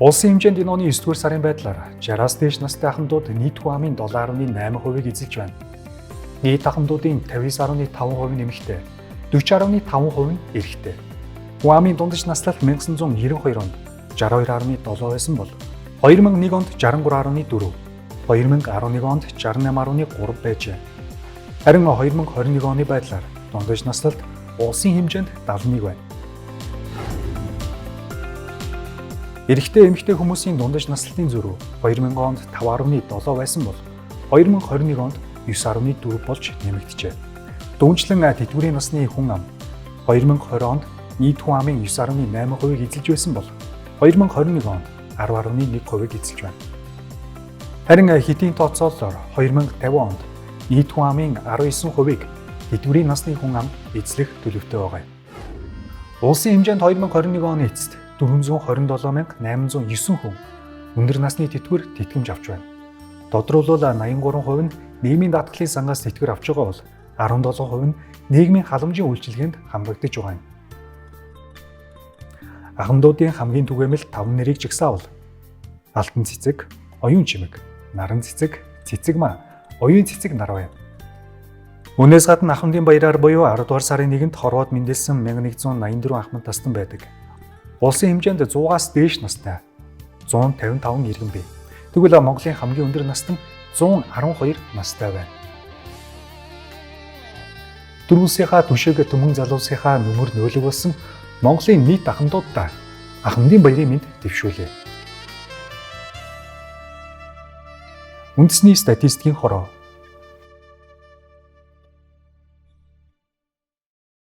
Улсын хэмжээнд энэ оны 9-р сарын байдлаар 60-аас дээш настай ахмадууд нийт хүн амын 7.8%-ийг эзэлж байна. Нийт ахмадуудын 59.5% нь эмэгтэй, 40.5% нь эрэгтэй. Хүн амын дундаж наслал 1992 онд 62.7 байсан бол 2001 онд 63.4, 2011 онд 68.3 байжээ. Харин 2021 оны байдлаар дундаж наслалт улсын хэмжээнд 71 байна. Эрэгтэй эмэгтэй хүмүүсийн дундаж наслалтын зөрүү 2000 онд 5.7 байсан бол 2021 онд 9.4 болж нэмэгджээ. Дүүнчлэн тэтгэврийн насны хүн ам 2020 онд нийт хүн амын 9.8%-ийг эзэлж байсан бол 2021 онд 10.1%-ийг эзэлж байна. Харин хэдийн тооцоололоор 2050 онд нийт хүн амын 19%-ийг тэтгэврийн насны хүн ам эзлэх төлөвтэй байгаа юм. Улсын хэмжээнд 2021 оны эцэст 427,809 хүн өндөр насны тэтгэвэр тэтгэмж авч байна. Тодорхойлбол 83% нь нийгмийн даатгалын сангаас тэтгэвэр авч байгаа бол 17% нь нийгмийн халамжийн үйлчилгээнд хамрагдаж байгаа юм. Ахмадуудын хамгийн түгээмэл 5 нэрийг жагсаавал алтан цэцэг, оюун чимэг, наран цэцэг, цэцэг маа, оюун цэцэг нар байна. Үүнээс гадна ахмадын баяраар буюу 10 дугаар сарын 1-нд хорвоод мэндэлсэн 1184 ахмад тастан байдаг. Улсын хэмжээнд 100-аас дээш настай 155 иргэн бий. Тэгвэл Монголын хамгийн өндөр настан 112 настай байна. Дөрвөлсийнхаа түшиг төмөн залуусынхаа нүмер нөөлөг болсон Монголын нийт ахмадуудаа ахмадын баярын мэнд дэвшүүлээ. Үндэсний статистикийн хороо